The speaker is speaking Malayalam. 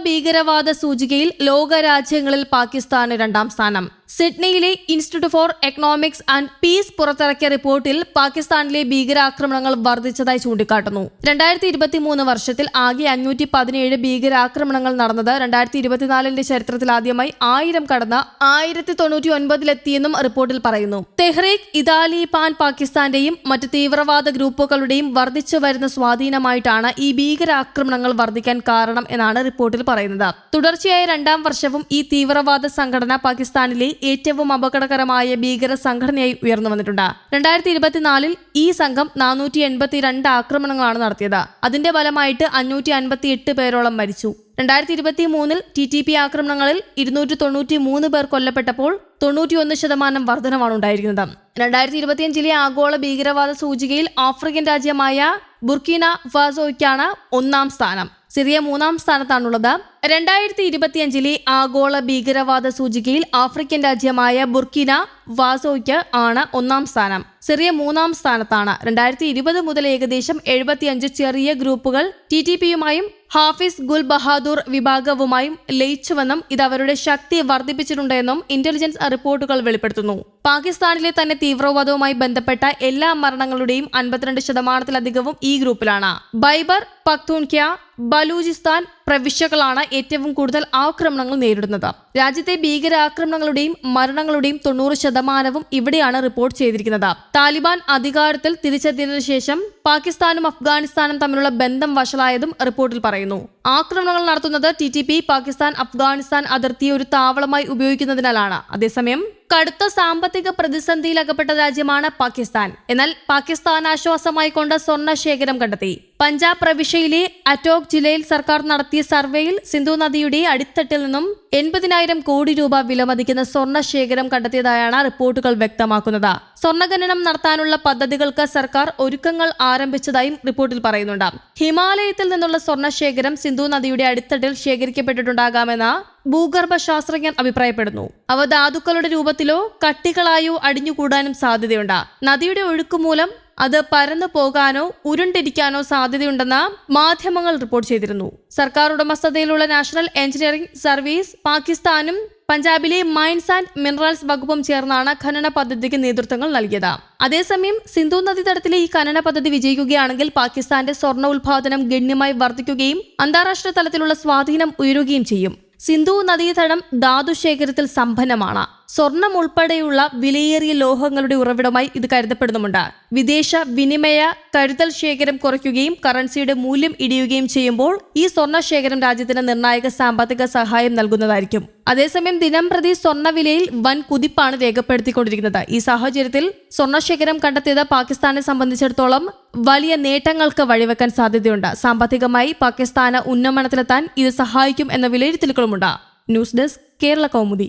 ഭീകരവാദ സൂചികയിൽ ലോകരാജ്യങ്ങളിൽ പാകിസ്ഥാന് 2ാം സ്ഥാനം. സിഡ്നിയിലെ institute for economics and peace പുറത്തിറക്കിയ റിപ്പോർട്ടിൽ പാകിസ്ഥാനിലെ ഭീകരാക്രമണങ്ങൾ വർദ്ധിച്ചതായി ചൂണ്ടിക്കാട്ടുന്നു. 2023 വർഷത്തിൽ ആകെ 517 ഭീകരാക്രമണങ്ങൾ നടന്നത് 2024 ചരിത്രത്തിലാദ്യമായി 1000 കടന്ന് 1099-ലെത്തിയെന്നും റിപ്പോർട്ടിൽ പറയുന്നു. തെഹ്രീക് ഇതാലിബാൻ പാകിസ്ഥാന്റെയും മറ്റ് തീവ്രവാദ ഗ്രൂപ്പുകളുടെയും വർദ്ധിച്ചു വരുന്ന സ്വാധീനമായിട്ടാണ് ഈ ഭീകരാക്രമണങ്ങൾ വർദ്ധിക്കാൻ കാരണം എന്നാണ് റിപ്പോർട്ടിൽ പറയുന്നത്. തുടർച്ചയായ 2ാം വർഷവും ഈ തീവ്രവാദ സംഘടന പാകിസ്ഥാനിലെ ഏറ്റവും അപകടകരമായ ഭീകര സംഘടനയായി ഉയർന്നു വന്നിട്ടുണ്ട്. 2024 ഈ സംഘം 482 ആക്രമണങ്ങളാണ് നടത്തിയത്. അതിന്റെ ഫലമായിട്ട് 558 പേരോളം മരിച്ചു. 2023 TTP ആക്രമണങ്ങളിൽ 293 പേർ കൊല്ലപ്പെട്ടപ്പോൾ 91% വർധനമാണ് ഉണ്ടായിരിക്കുന്നത്. 2025 ആഗോള ഭീകരവാദ സൂചികയിൽ ആഫ്രിക്കൻ രാജ്യമായ ബുർക്കിന ഫാസോയ്ക്കാണ് 1ാം സ്ഥാനം. സിറിയ 3ാം സ്ഥാനത്താണുള്ളത്. 2025 ആഗോള ഭീകരവാദ സൂചികയിൽ ആഫ്രിക്കൻ രാജ്യമായ ബുർക്കിന ഫാസോയ്ക്ക് ആണ് 1ാം സ്ഥാനം. സിറിയ 3ാം സ്ഥാനത്താണ്. 2020 മുതൽ ഏകദേശം 75 ചെറിയ ഗ്രൂപ്പുകൾ TTPയുമായും ഹാഫിസ് ഗുൽ ബഹാദൂർ വിഭാഗവുമായും ലയിച്ചുവെന്നും ഇത് അവരുടെ ശക്തി വർദ്ധിപ്പിച്ചിട്ടുണ്ടെന്നും ഇന്റലിജൻസ് റിപ്പോർട്ടുകൾ വെളിപ്പെടുത്തുന്നു. പാകിസ്ഥാനിലെ തന്നെ തീവ്രവാദവുമായി ബന്ധപ്പെട്ട എല്ലാ മരണങ്ങളുടെയും 52%-ലധികവും ഈ ഗ്രൂപ്പിലാണ്. ഖൈബർ പഖ്തൂൺഖ്വ, ബലൂചിസ്ഥാൻ പ്രവിശ്യകളാണ് ഏറ്റവും കൂടുതൽ ആക്രമണങ്ങൾ നേരിടുന്നത്. രാജ്യത്തെ ഭീകരാക്രമണങ്ങളുടെയും മരണങ്ങളുടെയും 90%വും ഇവിടെയാണ് റിപ്പോർട്ട് ചെയ്തിരിക്കുന്നത്. താലിബാൻ അധികാരത്തിൽ തിരിച്ചെത്തിയതിനു ശേഷം പാകിസ്ഥാനും അഫ്ഗാനിസ്ഥാനും തമ്മിലുള്ള ബന്ധം വഷളായതും റിപ്പോർട്ടിൽ പറയുന്നു. ആക്രമണങ്ങൾ നടത്തുന്നത് TTP പാകിസ്ഥാൻ അഫ്ഗാനിസ്ഥാൻ അതിർത്തിയെ ഒരു താവളമായി ഉപയോഗിക്കുന്നതിനാലാണ്. അതേസമയം കടുത്ത സാമ്പത്തിക പ്രതിസന്ധിയിൽ അകപ്പെട്ട രാജ്യമാണ് പാകിസ്ഥാൻ. എന്നാൽ പാകിസ്ഥാൻ ആശ്വാസമായി കൊണ്ട് സ്വർണ്ണ ശേഖരം കണ്ടെത്തി. പഞ്ചാബ് പ്രവിശ്യയിലെ അറ്റോക് ജില്ലയിൽ സർക്കാർ നടത്തിയ സർവേയിൽ സിന്ധു നദിയുടെ അടിത്തട്ടിൽ നിന്നും 80,000 കോടി രൂപ വിലമതിക്കുന്ന സ്വർണ്ണ ശേഖരം കണ്ടെത്തിയതായാണ് റിപ്പോർട്ടുകൾ വ്യക്തമാക്കുന്നത്. സ്വർണ്ണഖനനം നടത്താനുള്ള പദ്ധതികൾക്ക് സർക്കാർ ഒരുക്കങ്ങൾ ആരംഭിച്ചതായും റിപ്പോർട്ടിൽ പറയുന്നുണ്ട്. ഹിമാലയത്തിൽ നിന്നുള്ള സ്വർണ്ണ ശേഖരം സിന്ധു നദിയുടെ അടിത്തട്ടിൽ ശേഖരിക്കപ്പെട്ടിട്ടുണ്ടാകാമെന്ന് ഭൂഗർഭ ശാസ്ത്രജ്ഞർ അഭിപ്രായപ്പെടുന്നു. അവ ധാതുക്കളുടെ രൂപത്തിലോ കട്ടികളായോ അടിഞ്ഞുകൂടാനും സാധ്യതയുണ്ട്. നദിയുടെ ഒഴുക്കുമൂലം അത് പരന്നു പോകാനോ ഉരുണ്ടിരിക്കാനോ സാധ്യതയുണ്ടെന്ന് മാധ്യമങ്ങൾ റിപ്പോർട്ട് ചെയ്തിരുന്നു. സർക്കാർ ഉടമസ്ഥതയിലുള്ള നാഷണൽ എഞ്ചിനീയറിംഗ് സർവീസ് പാകിസ്ഥാനും പഞ്ചാബിലെ മൈൻസ് ആൻഡ് മിനറൽസ് വകുപ്പും ചേർന്നാണ് ഖനന പദ്ധതിക്ക് നേതൃത്വങ്ങൾ നൽകിയത്. അതേസമയം സിന്ധു നദീതടത്തിലെ ഈ ഖനന പദ്ധതി വിജയിക്കുകയാണെങ്കിൽ പാകിസ്ഥാന്റെ സ്വർണ്ണ ഉൽപാദനം ഗണ്യമായി വർദ്ധിക്കുകയും അന്താരാഷ്ട്ര തലത്തിലുള്ള സ്വാധീനം ഉയരുകയും ചെയ്യും. സിന്ധു നദീതടം ധാതുശേഖരത്തിൽ സമ്പന്നമാണ്. സ്വർണം ഉൾപ്പെടെയുള്ള വിലയേറിയ ലോഹങ്ങളുടെ ഉറവിടമായി ഇത് കരുതപ്പെടുന്നുമുണ്ട്. വിദേശ വിനിമയ കരുതൽ ശേഖരം കുറയ്ക്കുകയും കറൻസിയുടെ മൂല്യം ഇടിയുകയും ചെയ്യുമ്പോൾ ഈ സ്വർണ്ണ ശേഖരം രാജ്യത്തിന് നിർണായക സാമ്പത്തിക സഹായം നൽകുന്നതായിരിക്കും. അതേസമയം ദിനംപ്രതി സ്വർണ്ണ വിലയിൽ വൻ കുതിപ്പാണ് രേഖപ്പെടുത്തിക്കൊണ്ടിരിക്കുന്നത്. ഈ സാഹചര്യത്തിൽ സ്വർണ്ണശേഖരം കണ്ടെത്തിയത് പാകിസ്ഥാനെ സംബന്ധിച്ചിടത്തോളം വലിയ നേട്ടങ്ങൾക്ക് വഴിവെക്കാൻ സാധ്യതയുണ്ട്. സാമ്പത്തികമായി പാകിസ്ഥാന് ഉന്നമനത്തിലെത്താൻ ഇത് സഹായിക്കും എന്ന വിലയിരുത്തലുകളുമുണ്ട്. News desk, Kerala Kaumudi.